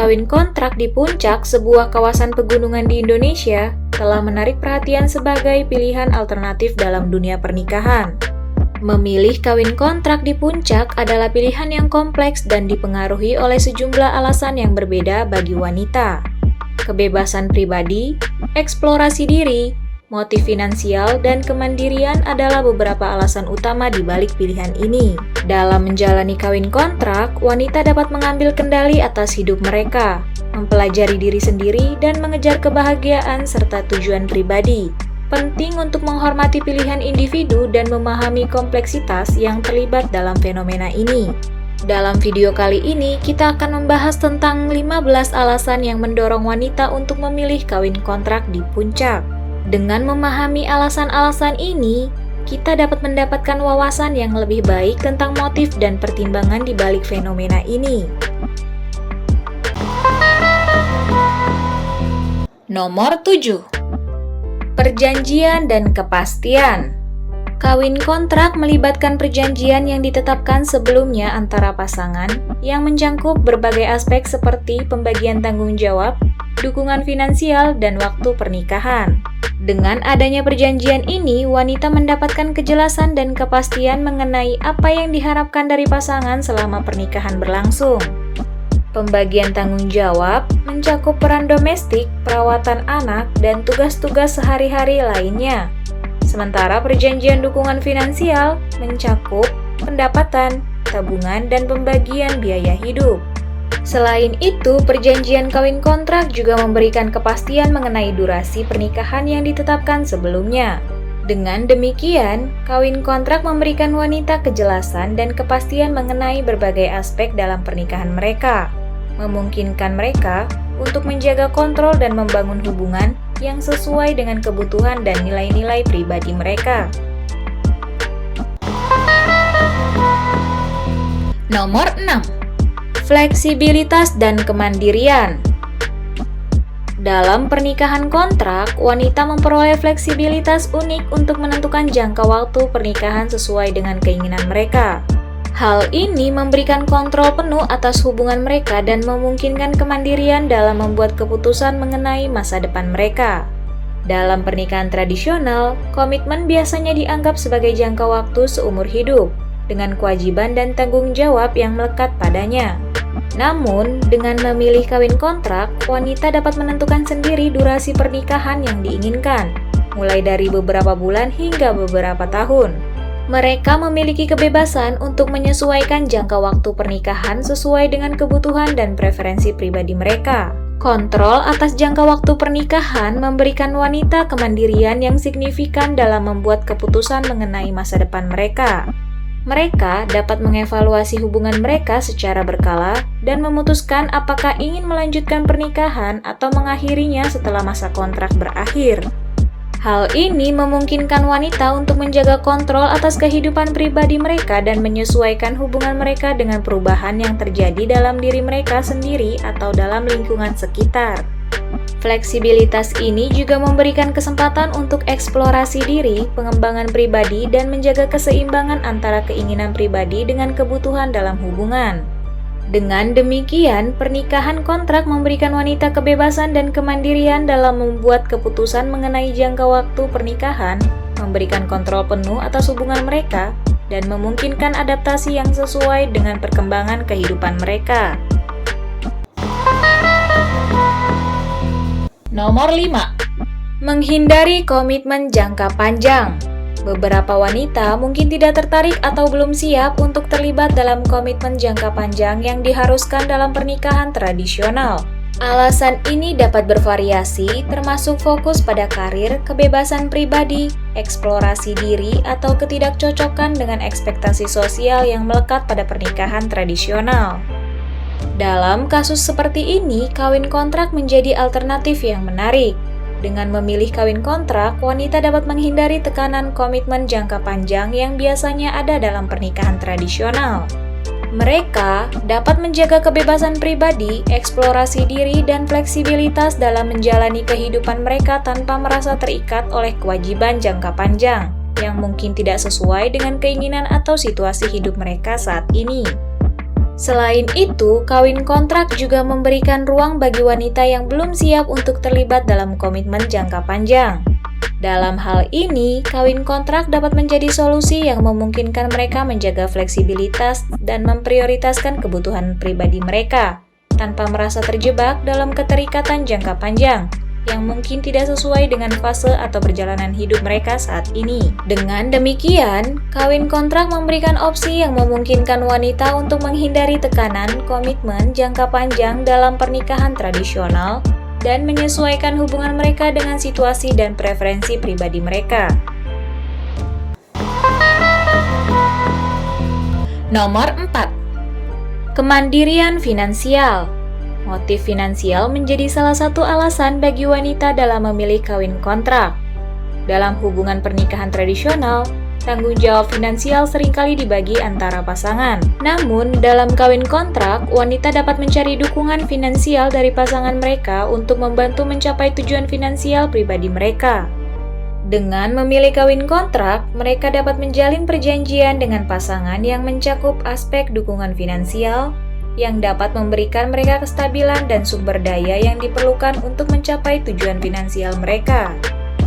kawin kontrak di puncak sebuah kawasan pegunungan di Indonesia telah menarik perhatian sebagai pilihan alternatif dalam dunia pernikahan. Memilih kawin kontrak di puncak adalah pilihan yang kompleks dan dipengaruhi oleh sejumlah alasan yang berbeda bagi wanita. Kebebasan pribadi, eksplorasi diri, motif finansial, dan kemandirian adalah beberapa alasan utama di balik pilihan ini. Dalam menjalani kawin kontrak, wanita dapat mengambil kendali atas hidup mereka, mempelajari diri sendiri, dan mengejar kebahagiaan serta tujuan pribadi. Penting untuk menghormati pilihan individu dan memahami kompleksitas yang terlibat dalam fenomena ini. Dalam video kali ini, kita akan membahas tentang 15 alasan yang mendorong wanita untuk memilih kawin kontrak di puncak. Dengan memahami alasan-alasan ini, kita dapat mendapatkan wawasan yang lebih baik tentang motif dan pertimbangan di balik fenomena ini. Nomor 7. Perjanjian dan kepastian. Kawin kontrak melibatkan perjanjian yang ditetapkan sebelumnya antara pasangan yang mencakup berbagai aspek seperti pembagian tanggung jawab, dukungan finansial, dan waktu pernikahan. Dengan adanya perjanjian ini, wanita mendapatkan kejelasan dan kepastian mengenai apa yang diharapkan dari pasangan selama pernikahan berlangsung. Pembagian tanggung jawab mencakup peran domestik, perawatan anak, dan tugas-tugas sehari-hari lainnya. Sementara perjanjian dukungan finansial mencakup pendapatan, tabungan, dan pembagian biaya hidup. Selain itu, perjanjian kawin kontrak juga memberikan kepastian mengenai durasi pernikahan yang ditetapkan sebelumnya. Dengan demikian, kawin kontrak memberikan wanita kejelasan dan kepastian mengenai berbagai aspek dalam pernikahan mereka, memungkinkan mereka untuk menjaga kontrol dan membangun hubungan yang sesuai dengan kebutuhan dan nilai-nilai pribadi mereka. Nomor 6. Fleksibilitas dan kemandirian. Dalam pernikahan kontrak, wanita memperoleh fleksibilitas unik untuk menentukan jangka waktu pernikahan sesuai dengan keinginan mereka. Hal ini memberikan kontrol penuh atas hubungan mereka dan memungkinkan kemandirian dalam membuat keputusan mengenai masa depan mereka. Dalam pernikahan tradisional, komitmen biasanya dianggap sebagai jangka waktu seumur hidup, dengan kewajiban dan tanggung jawab yang melekat padanya. Namun, dengan memilih kawin kontrak, wanita dapat menentukan sendiri durasi pernikahan yang diinginkan, mulai dari beberapa bulan hingga beberapa tahun. Mereka memiliki kebebasan untuk menyesuaikan jangka waktu pernikahan sesuai dengan kebutuhan dan preferensi pribadi mereka. Kontrol atas jangka waktu pernikahan memberikan wanita kemandirian yang signifikan dalam membuat keputusan mengenai masa depan mereka. Mereka dapat mengevaluasi hubungan mereka secara berkala dan memutuskan apakah ingin melanjutkan pernikahan atau mengakhirinya setelah masa kontrak berakhir. Hal ini memungkinkan wanita untuk menjaga kontrol atas kehidupan pribadi mereka dan menyesuaikan hubungan mereka dengan perubahan yang terjadi dalam diri mereka sendiri atau dalam lingkungan sekitar. Fleksibilitas ini juga memberikan kesempatan untuk eksplorasi diri, pengembangan pribadi, dan menjaga keseimbangan antara keinginan pribadi dengan kebutuhan dalam hubungan. Dengan demikian, pernikahan kontrak memberikan wanita kebebasan dan kemandirian dalam membuat keputusan mengenai jangka waktu pernikahan, memberikan kontrol penuh atas hubungan mereka, dan memungkinkan adaptasi yang sesuai dengan perkembangan kehidupan mereka. Nomor 5. Menghindari komitmen jangka panjang. Beberapa wanita mungkin tidak tertarik atau belum siap untuk terlibat dalam komitmen jangka panjang yang diharuskan dalam pernikahan tradisional. Alasan ini dapat bervariasi, termasuk fokus pada karir, kebebasan pribadi, eksplorasi diri, atau ketidakcocokan dengan ekspektasi sosial yang melekat pada pernikahan tradisional. Dalam kasus seperti ini, kawin kontrak menjadi alternatif yang menarik. Dengan memilih kawin kontrak, wanita dapat menghindari tekanan komitmen jangka panjang yang biasanya ada dalam pernikahan tradisional. Mereka dapat menjaga kebebasan pribadi, eksplorasi diri, dan fleksibilitas dalam menjalani kehidupan mereka tanpa merasa terikat oleh kewajiban jangka panjang yang mungkin tidak sesuai dengan keinginan atau situasi hidup mereka saat ini. Selain itu, kawin kontrak juga memberikan ruang bagi wanita yang belum siap untuk terlibat dalam komitmen jangka panjang. Dalam hal ini, kawin kontrak dapat menjadi solusi yang memungkinkan mereka menjaga fleksibilitas dan memprioritaskan kebutuhan pribadi mereka, tanpa merasa terjebak dalam keterikatan jangka panjang yang mungkin tidak sesuai dengan fase atau perjalanan hidup mereka saat ini. Dengan demikian, kawin kontrak memberikan opsi yang memungkinkan wanita untuk menghindari tekanan komitmen jangka panjang dalam pernikahan tradisional dan menyesuaikan hubungan mereka dengan situasi dan preferensi pribadi mereka. Nomor 4. Kemandirian finansial. Motif finansial menjadi salah satu alasan bagi wanita dalam memilih kawin kontrak. Dalam hubungan pernikahan tradisional, tanggung jawab finansial seringkali dibagi antara pasangan. Namun, dalam kawin kontrak, wanita dapat mencari dukungan finansial dari pasangan mereka untuk membantu mencapai tujuan finansial pribadi mereka. Dengan memilih kawin kontrak, mereka dapat menjalin perjanjian dengan pasangan yang mencakup aspek dukungan finansial, yang dapat memberikan mereka kestabilan dan sumber daya yang diperlukan untuk mencapai tujuan finansial mereka.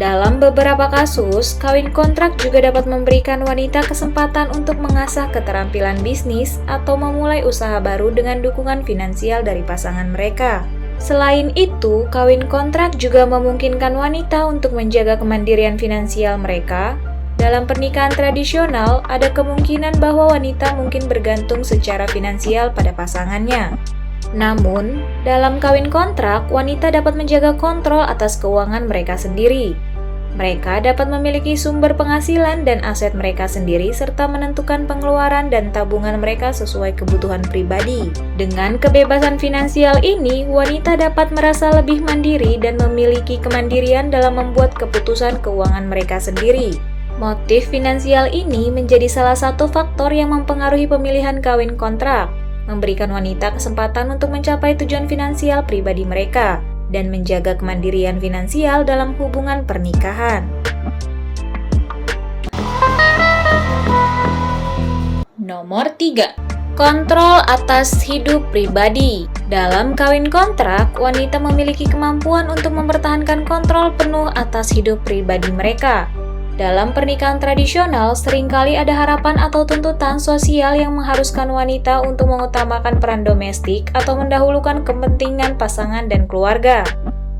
Dalam beberapa kasus, kawin kontrak juga dapat memberikan wanita kesempatan untuk mengasah keterampilan bisnis atau memulai usaha baru dengan dukungan finansial dari pasangan mereka. Selain itu, kawin kontrak juga memungkinkan wanita untuk menjaga kemandirian finansial mereka. Dalam pernikahan tradisional, ada kemungkinan bahwa wanita mungkin bergantung secara finansial pada pasangannya. Namun, dalam kawin kontrak, wanita dapat menjaga kontrol atas keuangan mereka sendiri. Mereka dapat memiliki sumber penghasilan dan aset mereka sendiri serta menentukan pengeluaran dan tabungan mereka sesuai kebutuhan pribadi. Dengan kebebasan finansial ini, wanita dapat merasa lebih mandiri dan memiliki kemandirian dalam membuat keputusan keuangan mereka sendiri. Motif finansial ini menjadi salah satu faktor yang mempengaruhi pemilihan kawin kontrak, memberikan wanita kesempatan untuk mencapai tujuan finansial pribadi mereka dan menjaga kemandirian finansial dalam hubungan pernikahan. Nomor 3. Kontrol atas hidup pribadi. Dalam kawin kontrak, wanita memiliki kemampuan untuk mempertahankan kontrol penuh atas hidup pribadi mereka. Dalam pernikahan tradisional, seringkali ada harapan atau tuntutan sosial yang mengharuskan wanita untuk mengutamakan peran domestik atau mendahulukan kepentingan pasangan dan keluarga.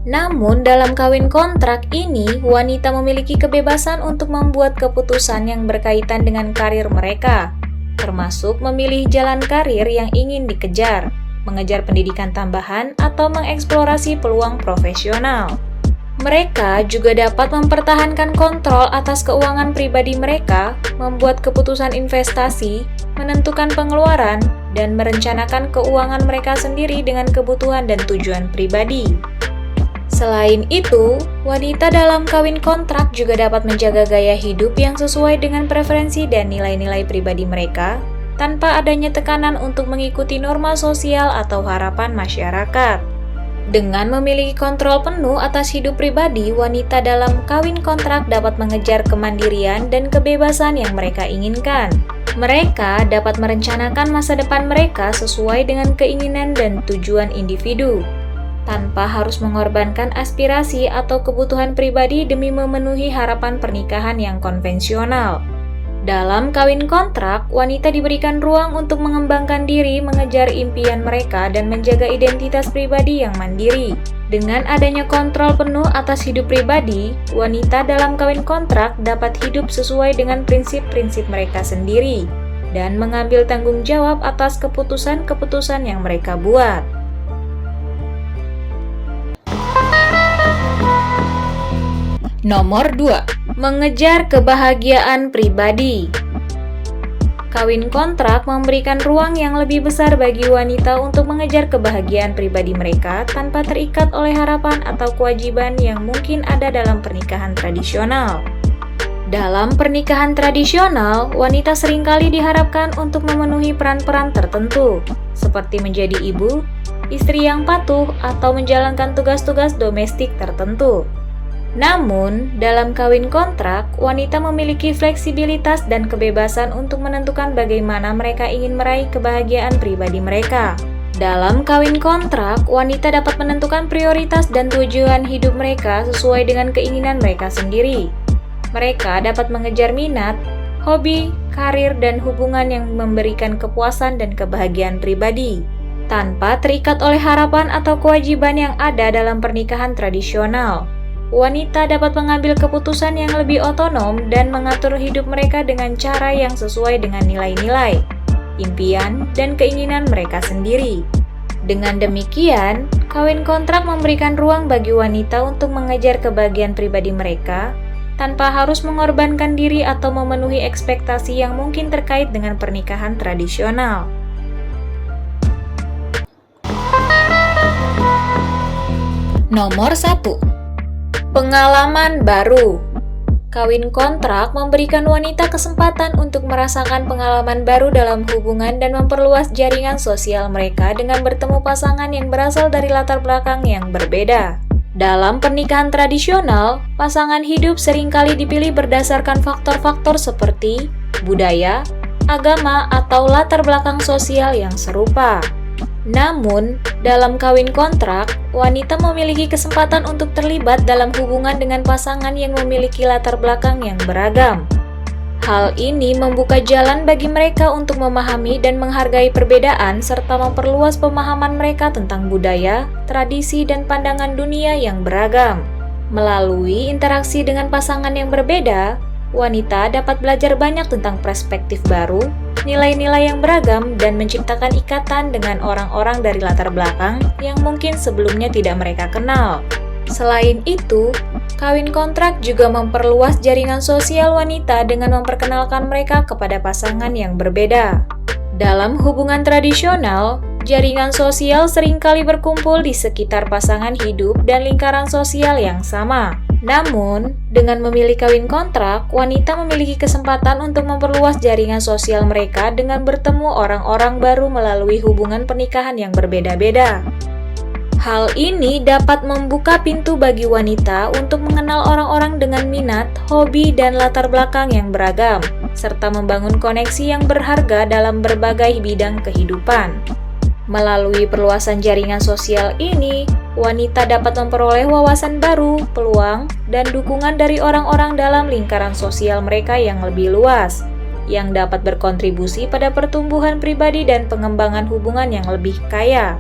Namun, dalam kawin kontrak ini, wanita memiliki kebebasan untuk membuat keputusan yang berkaitan dengan karir mereka, termasuk memilih jalan karir yang ingin dikejar, mengejar pendidikan tambahan, atau mengeksplorasi peluang profesional. Mereka juga dapat mempertahankan kontrol atas keuangan pribadi mereka, membuat keputusan investasi, menentukan pengeluaran, dan merencanakan keuangan mereka sendiri dengan kebutuhan dan tujuan pribadi. Selain itu, wanita dalam kawin kontrak juga dapat menjaga gaya hidup yang sesuai dengan preferensi dan nilai-nilai pribadi mereka, tanpa adanya tekanan untuk mengikuti norma sosial atau harapan masyarakat. Dengan memiliki kontrol penuh atas hidup pribadi, wanita dalam kawin kontrak dapat mengejar kemandirian dan kebebasan yang mereka inginkan. Mereka dapat merencanakan masa depan mereka sesuai dengan keinginan dan tujuan individu, tanpa harus mengorbankan aspirasi atau kebutuhan pribadi demi memenuhi harapan pernikahan yang konvensional. Dalam kawin kontrak, wanita diberikan ruang untuk mengembangkan diri, mengejar impian mereka, dan menjaga identitas pribadi yang mandiri. Dengan adanya kontrol penuh atas hidup pribadi, wanita dalam kawin kontrak dapat hidup sesuai dengan prinsip-prinsip mereka sendiri dan mengambil tanggung jawab atas keputusan-keputusan yang mereka buat. Nomor 2. Mengejar kebahagiaan pribadi. Kawin kontrak memberikan ruang yang lebih besar bagi wanita untuk mengejar kebahagiaan pribadi mereka tanpa terikat oleh harapan atau kewajiban yang mungkin ada dalam pernikahan tradisional. Dalam pernikahan tradisional, wanita seringkali diharapkan untuk memenuhi peran-peran tertentu, seperti menjadi ibu, istri yang patuh, atau menjalankan tugas-tugas domestik tertentu. Namun, dalam kawin kontrak, wanita memiliki fleksibilitas dan kebebasan untuk menentukan bagaimana mereka ingin meraih kebahagiaan pribadi mereka. Dalam kawin kontrak, wanita dapat menentukan prioritas dan tujuan hidup mereka sesuai dengan keinginan mereka sendiri. Mereka dapat mengejar minat, hobi, karir, dan hubungan yang memberikan kepuasan dan kebahagiaan pribadi, tanpa terikat oleh harapan atau kewajiban yang ada dalam pernikahan tradisional. Wanita dapat mengambil keputusan yang lebih otonom dan mengatur hidup mereka dengan cara yang sesuai dengan nilai-nilai, impian, dan keinginan mereka sendiri. Dengan demikian, kawin kontrak memberikan ruang bagi wanita untuk mengejar kebahagiaan pribadi mereka tanpa harus mengorbankan diri atau memenuhi ekspektasi yang mungkin terkait dengan pernikahan tradisional. Nomor 1. Pengalaman baru. Kawin kontrak memberikan wanita kesempatan untuk merasakan pengalaman baru dalam hubungan dan memperluas jaringan sosial mereka dengan bertemu pasangan yang berasal dari latar belakang yang berbeda. Dalam pernikahan tradisional, pasangan hidup seringkali dipilih berdasarkan faktor-faktor seperti budaya, agama, atau latar belakang sosial yang serupa. Namun, dalam kawin kontrak, wanita memiliki kesempatan untuk terlibat dalam hubungan dengan pasangan yang memiliki latar belakang yang beragam. Hal ini membuka jalan bagi mereka untuk memahami dan menghargai perbedaan serta memperluas pemahaman mereka tentang budaya, tradisi, dan pandangan dunia yang beragam. Melalui interaksi dengan pasangan yang berbeda, wanita dapat belajar banyak tentang perspektif baru, nilai-nilai yang beragam, dan menciptakan ikatan dengan orang-orang dari latar belakang yang mungkin sebelumnya tidak mereka kenal. Selain itu, kawin kontrak juga memperluas jaringan sosial wanita dengan memperkenalkan mereka kepada pasangan yang berbeda. Dalam hubungan tradisional, jaringan sosial seringkali berkumpul di sekitar pasangan hidup dan lingkaran sosial yang sama. Namun, dengan memilih kawin kontrak, wanita memiliki kesempatan untuk memperluas jaringan sosial mereka dengan bertemu orang-orang baru melalui hubungan pernikahan yang berbeda-beda. Hal ini dapat membuka pintu bagi wanita untuk mengenal orang-orang dengan minat, hobi, dan latar belakang yang beragam, serta membangun koneksi yang berharga dalam berbagai bidang kehidupan. Melalui perluasan jaringan sosial ini, wanita dapat memperoleh wawasan baru, peluang, dan dukungan dari orang-orang dalam lingkaran sosial mereka yang lebih luas, yang dapat berkontribusi pada pertumbuhan pribadi dan pengembangan hubungan yang lebih kaya.